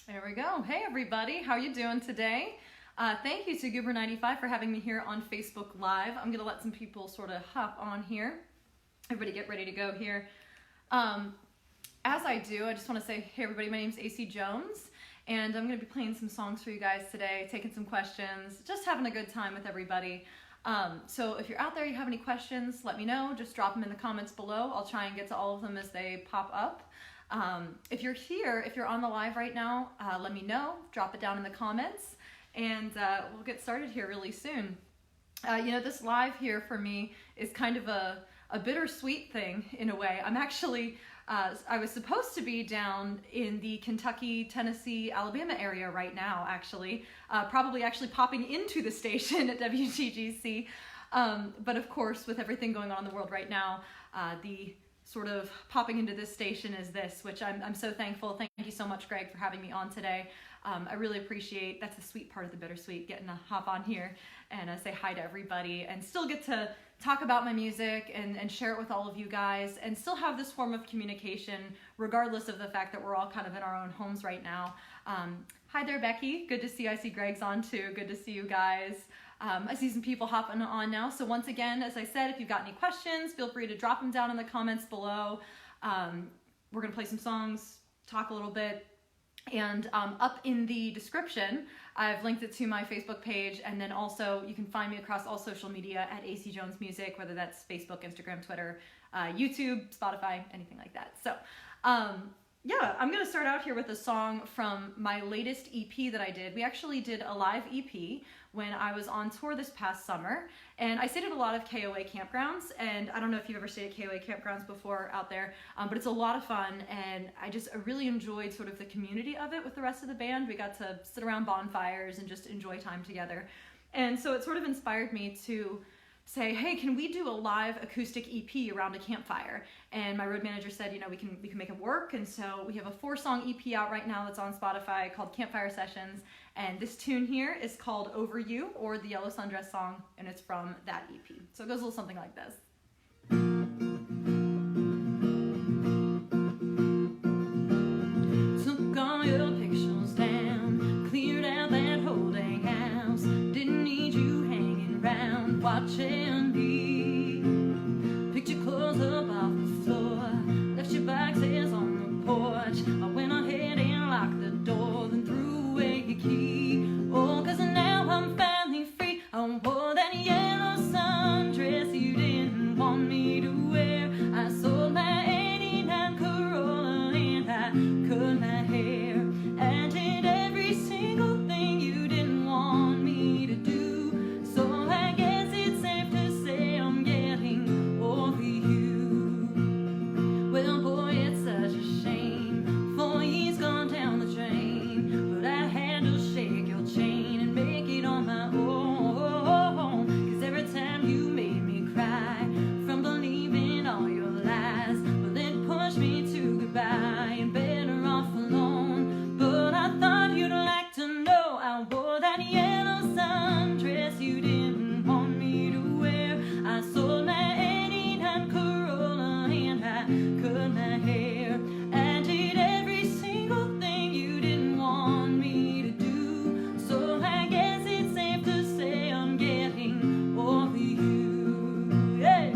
There we go. Hey everybody, how you doing today? Thank you to Goober95 for having me here on Facebook Live. I'm gonna let some people sort of hop on here. Everybody get ready to go here. As I do, I just want to say, hey everybody, my name's AC Jones, and I'm gonna be playing some songs for you guys today, taking some questions, just having a good time with everybody. So if you're out there, you have any questions, let me know. Just drop them in the comments below. I'll try and get to all of them as they pop up. If you're here, if you're on the live right now, let me know, drop it down in the comments, and we'll get started here really soon. This live here for me is kind of a bittersweet thing in a way. I'm actually, I was supposed to be down in the Kentucky, Tennessee, Alabama area right now, actually, probably actually popping into the station at WTGC. But of course, with everything going on in the world right now, the sort of popping into this station is this, which I'm so thankful. Thank you so much, Greg, for having me on today. I really appreciate, that's the sweet part of the bittersweet, getting to hop on here and say hi to everybody and still get to talk about my music and share it with all of you guys and still have this form of communication regardless of the fact that we're all kind of in our own homes right now. Hi there, Becky. Good to see you. I see Greg's on too. Good to see you guys. I see some people hopping on now. So once again, as I said, if you've got any questions, feel free to drop them down in the comments below. We're going to play some songs, talk a little bit. And up in the description, I've linked it to my Facebook page, and then also you can find me across all social media at AC Jones Music, whether that's Facebook, Instagram, Twitter, YouTube, Spotify, anything like that. So yeah, I'm going to start out here with a song from my latest EP that I did. We actually did a live EP when I was on tour this past summer, and I stayed at a lot of KOA campgrounds, and I don't know if you've ever stayed at KOA campgrounds before out there, but it's a lot of fun, and I really enjoyed sort of the community of it with the rest of the band. We got to sit around bonfires and just enjoy time together, and so it sort of inspired me to say, hey, can we do a live acoustic EP around a campfire? And my road manager said, you know, we can make it work. And so we have a 4-song EP out right now that's on Spotify called Campfire Sessions. And this tune here is called Over You, or the Yellow Sundress song, and it's from that EP. So it goes a little something like this. Took all your pictures down, cleared out that holding house, didn't need you hanging around watching me. Picked your clothes up off the floor, left your boxes on the porch. I went ahead and locked the door, then threw away your key. Oh, 'cause now I'm finally free. I wore that yellow sundress you didn't want me to wear. I sold my 89 Corolla and I cut my hair and did every single thing you didn't want me to do. So I guess it's safe to say I'm getting over you. Well, boy, it's such a shame 4 years gone down the drain, but I had to shake your chain and make it on my own. 'Cause every time you made me cry from believing all your lies, well, it pushed me to goodbye and better off alone. But I thought you'd like to know I wore that yellow sundress you didn't want me to wear. I sold my 89 Corolla and I cut my hair and did every single thing you didn't want me to do. So I guess it's safe to say I'm getting over you. Yeah.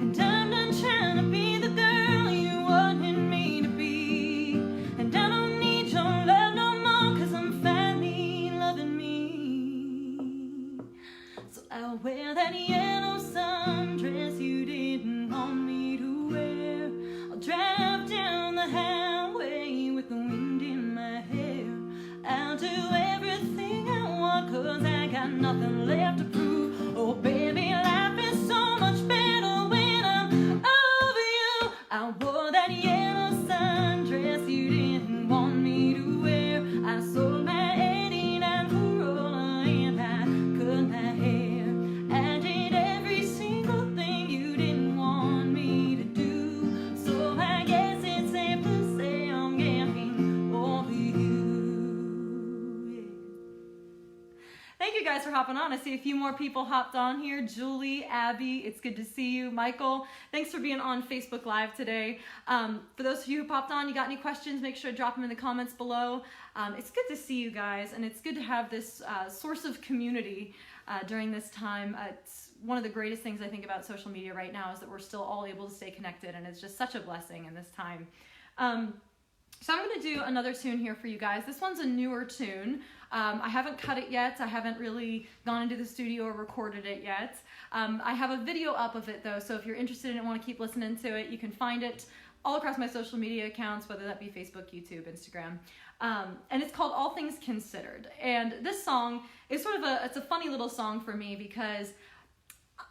And I'm not trying to be the girl you wanted me to be, and I don't need your love no more, 'cause I'm finally loving me. So I'll wear that yellow sundress you didn't want me to wear. I'll drive down the highway with the wind in my hair. I'll do everything I want, 'cause I got nothing left to prove. Oh baby, life is so much better when I'm over you. I wore that yellow sundress you didn't want me to wear. I sold my 89 Corolla and I cut my hair and did every single thing you didn't want me to do. So I guess it's safe to say I'm getting over you. Yeah. Thank you guys for hopping on. I see a few more people hopped on here. Julie, Abby, it's good to see you. Michael, thanks for being on Facebook Live today. For those of you who popped on, you got any questions, make sure to drop them in the comments below. It's good to see you guys, and it's good to have this source of community during this time. It's one of the greatest things I think about social media right now is that we're still all able to stay connected, and it's just such a blessing in this time. So I'm going to do another tune here for you guys. This one's a newer tune. I haven't cut it yet. I haven't really gone into the studio or recorded it yet. I have a video up of it though, so if you're interested in it and want to keep listening to it, you can find it all across my social media accounts, whether that be Facebook, YouTube, Instagram. And it's called All Things Considered. And this song is sort of it's a funny little song for me because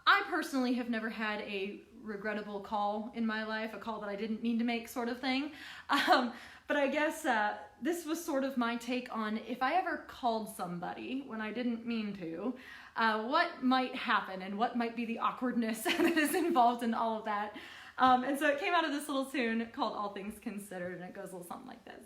I personally have never had a regrettable call in my life, a call that I didn't mean to make sort of thing. But I guess this was sort of my take on if I ever called somebody when I didn't mean to, what might happen and what might be the awkwardness that is involved in all of that. And so it came out of this little tune called All Things Considered, and it goes a little something like this.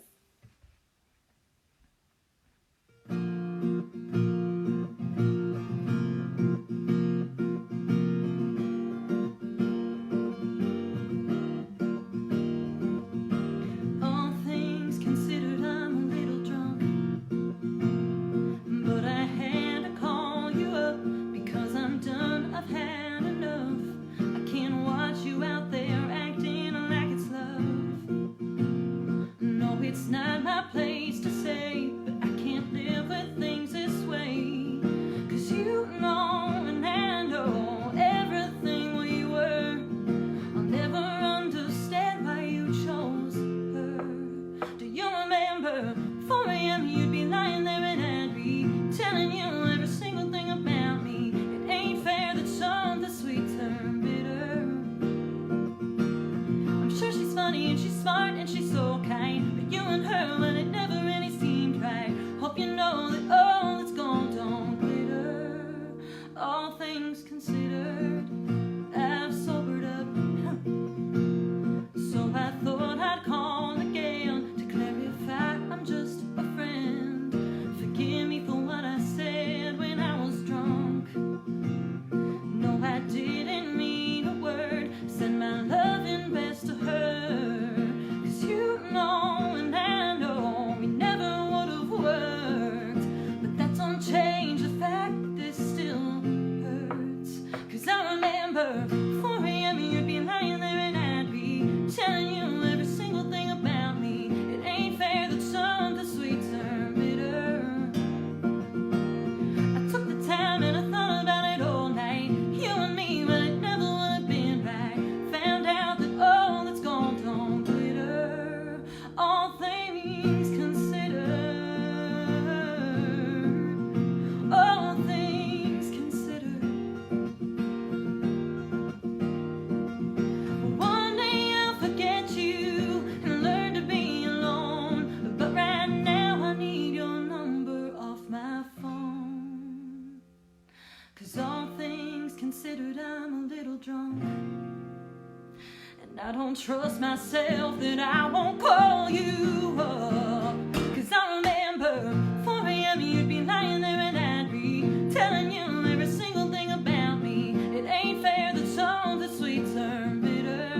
I don't trust myself that I won't call you up. 'Cause I remember 4 a.m. you'd be lying there and I'd be telling you every single thing about me. It ain't fair that some the sweet turn bitter.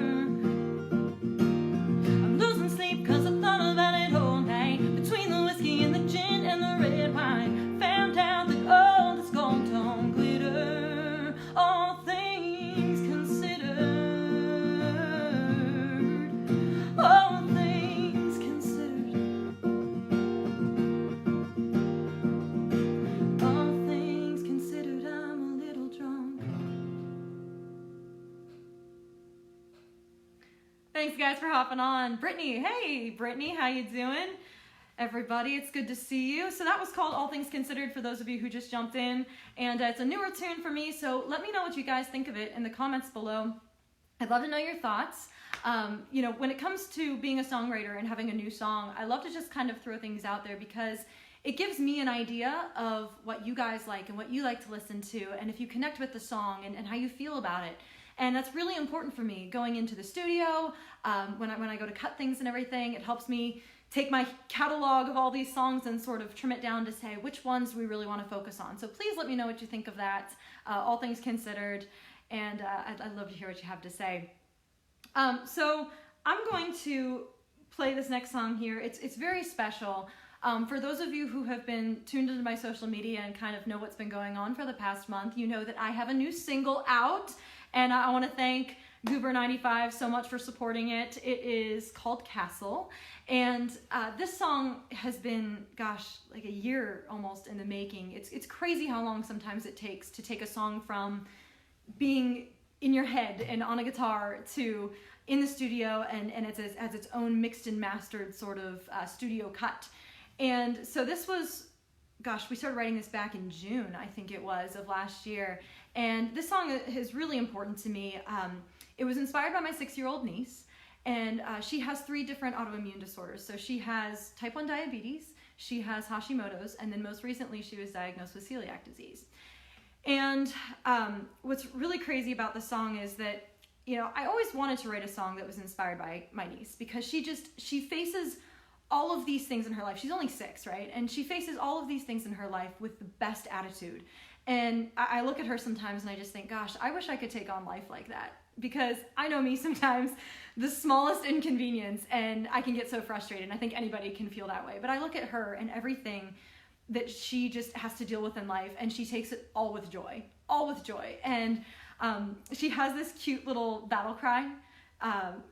I'm losing sleep 'cause I thought about it all night. Between the whiskey and the gin and the red wine, found out that all this gold don't glitter. All things considered. All things considered. All things considered, I'm a little drunk. Thanks guys for hopping on. Brittany, hey Brittany, how you doing? Everybody, it's good to see you. So that was called All Things Considered for those of you who just jumped in, and it's a newer tune for me, so let me know what you guys think of it in the comments below. I'd love to know your thoughts. You know, when it comes to being a songwriter and having a new song, I love to just kind of throw things out there because it gives me an idea of what you guys like and what you like to listen to, and if you connect with the song and how you feel about it. And that's really important for me going into the studio, when I go to cut things and everything. It helps me take my catalog of all these songs and sort of trim it down to say which ones we really want to focus on. So please let me know what you think of that, all things considered, and I'd love to hear what you have to say. So I'm going to play this next song here. It's very special. For those of you who have been tuned into my social media and kind of know what's been going on for the past month, you know that I have a new single out, and I want to thank Goober95 so much for supporting it. It is called Castle, and this song has been, gosh, like a year almost in the making. It's crazy how long sometimes it takes to take a song from being in your head and on a guitar to in the studio, and it has its own mixed and mastered sort of studio cut. And so this was, gosh, we started writing this back in June, I think it was, of last year. And this song is really important to me. It was inspired by my 6-year-old niece, and she has 3 different autoimmune disorders. So she has type 1 diabetes, she has Hashimoto's, and then most recently she was diagnosed with celiac disease. And what's really crazy about the song is that, you know, I always wanted to write a song that was inspired by my niece, because she faces all of these things in her life. She's only 6, right? And she faces all of these things in her life with the best attitude. And I look at her sometimes and I just think, gosh, I wish I could take on life like that, because I know me sometimes, the smallest inconvenience, and I can get so frustrated. And I think anybody can feel that way. But I look at her and everything that she just has to deal with in life, and she takes it all with joy, And she has this cute little battle cry.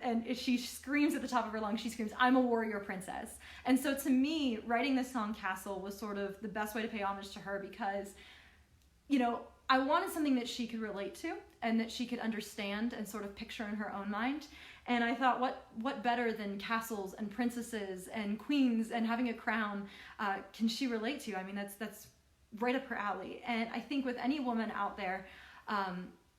And she screams at the top of her lungs, she screams, "I'm a warrior princess." And so to me, writing this song Castle was sort of the best way to pay homage to her, because, you know, I wanted something that she could relate to and that she could understand and sort of picture in her own mind. And I thought, what better than castles and princesses and queens and having a crown can she relate to? I mean, that's right up her alley. And I think with any woman out there,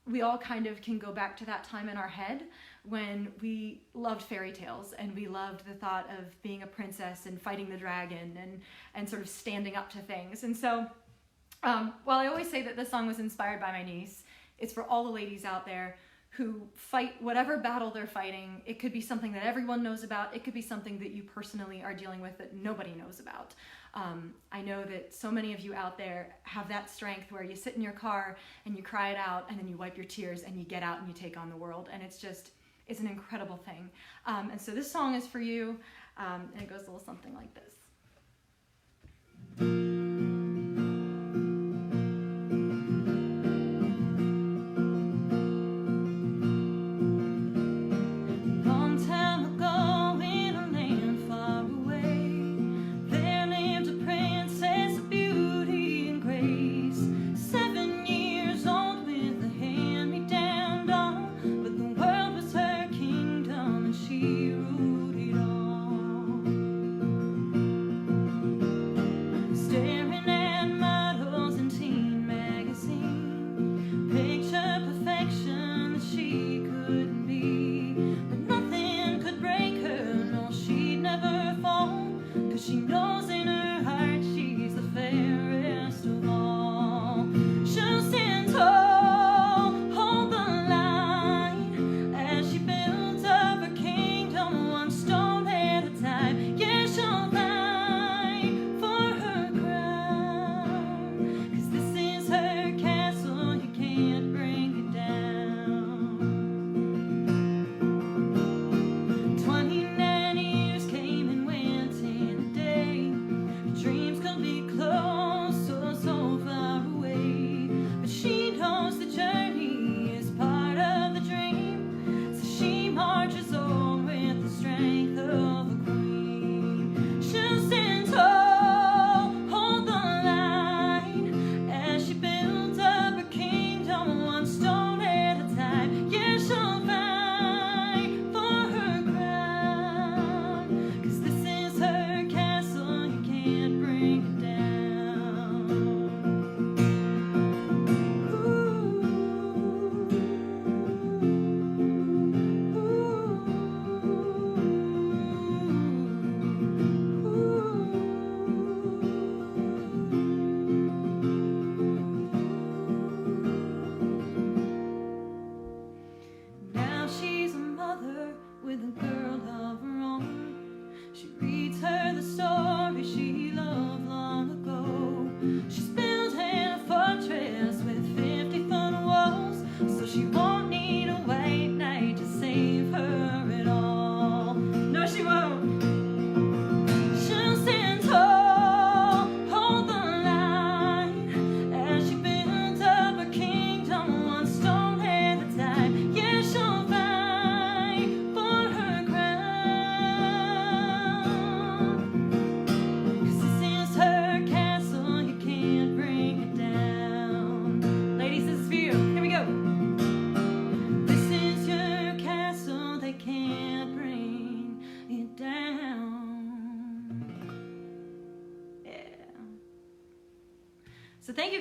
we all kind of can go back to that time in our head when we loved fairy tales and we loved the thought of being a princess and fighting the dragon and sort of standing up to things. And so while I always say that this song was inspired by my niece, it's for all the ladies out there who fight whatever battle they're fighting. It could be something that everyone knows about. It could be something that you personally are dealing with that nobody knows about. I know that so many of you out there have that strength where you sit in your car and you cry it out, and then you wipe your tears and you get out and you take on the world. And it's an incredible thing. And so this song is for you, and it goes a little something like this. Stay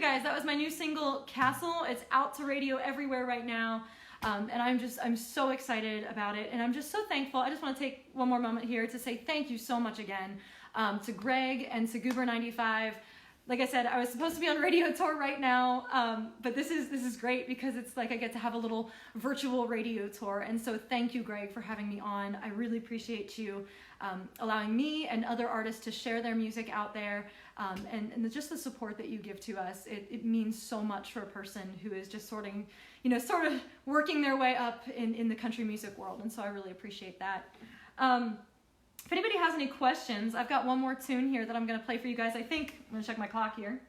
guys, that was my new single, Castle. It's out to radio everywhere right now. And I'm so excited about it. And I'm just so thankful. I just want to take one more moment here to say thank you so much again to Greg and to Goober 95. Like I said, I was supposed to be on radio tour right now, but this is great because it's like I get to have a little virtual radio tour. And so thank you, Greg, for having me on. I really appreciate you allowing me and other artists to share their music out there, and just the support that you give to us. It means so much for a person who is just sort of working their way up in the country music world. And so I really appreciate that. If anybody has any questions, I've got one more tune here that I'm going to play for you guys. I'm going to check my clock here.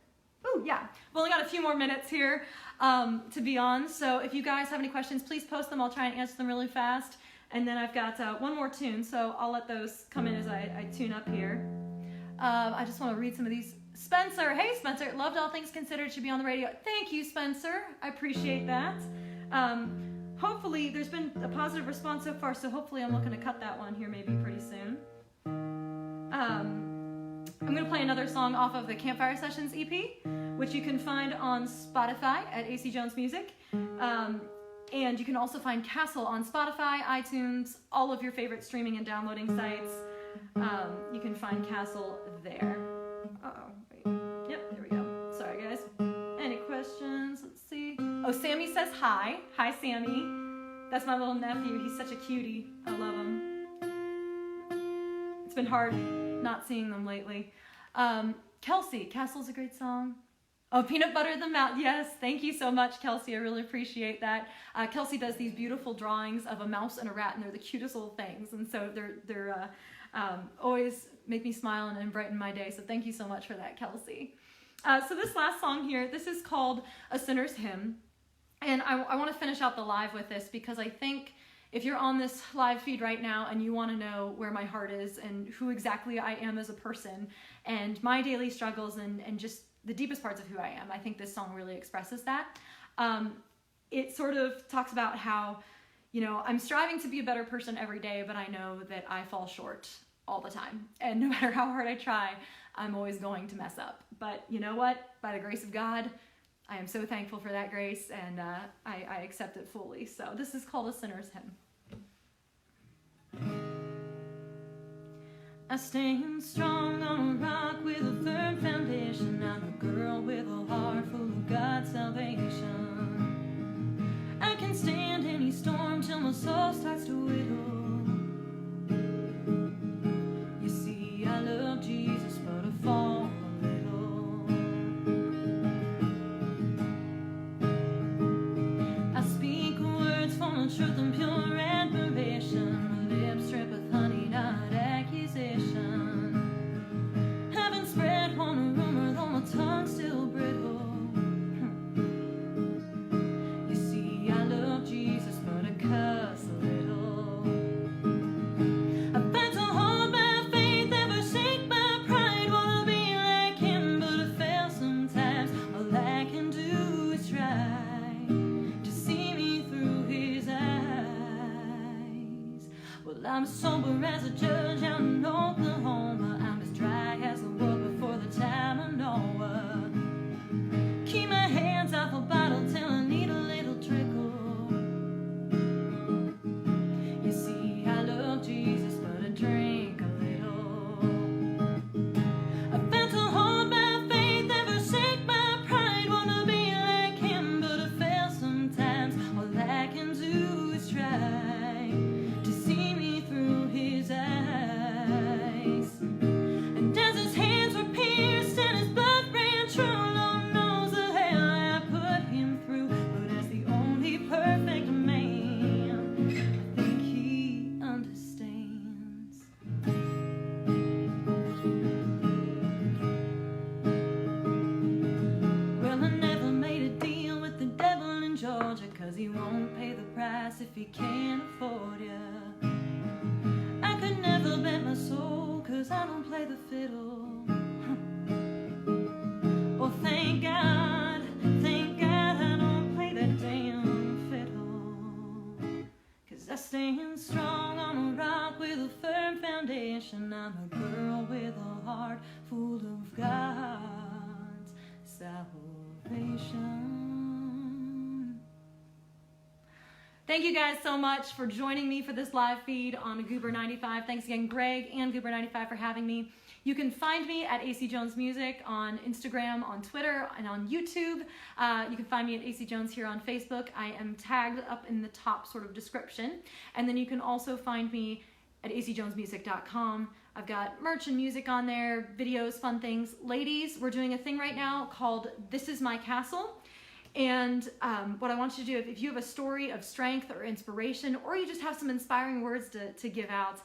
Oh, yeah. I've only got a few more minutes here to be on. So if you guys have any questions, please post them. I'll try and answer them really fast. And then I've got one more tune, so I'll let those come in as I tune up here. I just want to read some of these. Spencer. Hey, Spencer. Loved All Things Considered. Should be on the radio. Thank you, Spencer. I appreciate that. Hopefully, there's been a positive response so far, so hopefully I'm looking to cut that one here maybe pretty soon. I'm going to play another song off of the Campfire Sessions EP, which you can find on Spotify at AC Jones Music. And you can also find Castle on Spotify, iTunes, all of your favorite streaming and downloading sites. You can find Castle there. Uh-oh, wait. Yep, there we go. Sorry, guys. Any questions? Let's see. Oh, Sammy says hi. Hi, Sammy. That's my little nephew. He's such a cutie. I love him. It's been hard not seeing them lately. Kelsey, Castle's a great song. Oh, Peanut Butter the Mouse. Yes, thank you so much, Kelsey. I really appreciate that. Kelsey does these beautiful drawings of a mouse and a rat, and they're the cutest little things. And so they're always make me smile and brighten my day. So thank you so much for that, Kelsey. So this last song here, this is called A Sinner's Hymn. And I want to finish out the live with this because I think if you're on this live feed right now and you want to know where my heart is and who exactly I am as a person and my daily struggles and just the deepest parts of who I am, I think this song really expresses that. It sort of talks about how, I'm striving to be a better person every day, but I know that I fall short all the time. And no matter how hard I try, I'm always going to mess up. But you know what? By the grace of God, I am so thankful for that grace, and I accept it fully. So this is called A Sinner's Hymn. I stand strong on a rock with a firm foundation. I'm a girl with a heart full of God's salvation. I can stand any storm till my soul starts to whittle. You see, I love Jesus, but I fall a little. I speak words full of truth and pure admiration. My lips drip with honey, not accusation. Haven't spread one rumor, though my tongue's still brittle. You see, I love Jesus, but I cuss a little. I've had to hold my faith, never shake my pride. Wanna be like him, but I fail sometimes. All I can do is try to see me through his eyes. Well, I'm sober as a judge out in Oklahoma. I'm as dry as the world before the time of Noah. Keep my hands off a bottle till I need a little trickle. You see, I love Jesus, but I drink a little. I've had to hold my faith, never shake my pride. Wanna be like him, but I fail sometimes. All I can do is try to see me through his eyes. And as his hands were pierced and his blood ran true, Lord knows the hell I put him through. But as the only perfect man, I think he understands. Well, I never made a deal with the devil in Georgia, 'cause he won't pay the price if he can't afford ya. I could never bet my soul, 'cause I don't play the fiddle. Oh, thank God I don't play that damn fiddle. 'Cause I stand strong on a rock with a firm foundation. I'm a girl with a heart full of God's salvation. anticipation. Thank you guys so much for joining me for this live feed on Goober95. Thanks again, Greg and Goober95, for having me. You can find me at AC Jones Music on Instagram, on Twitter, and on YouTube. You can find me at AC Jones here on Facebook. I am tagged up in the top sort of description. And then you can also find me at acjonesmusic.com. I've got merch and music on there, videos, fun things. Ladies, we're doing a thing right now called This Is My Castle. And what I want you to do, if you have a story of strength or inspiration, or you just have some inspiring words to give out,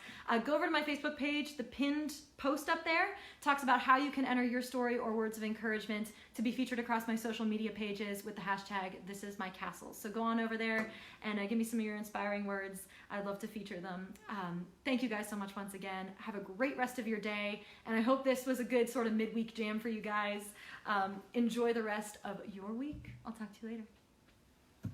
go over to my Facebook page. The pinned post up there talks about how you can enter your story or words of encouragement to be featured across my social media pages with the hashtag #ThisIsMyCastle. So go on over there and give me some of your inspiring words. I'd love to feature them. Thank you guys so much once again. Have a great rest of your day, and I hope this was a good sort of midweek jam for you guys. Enjoy the rest of your week. I'll talk to you later.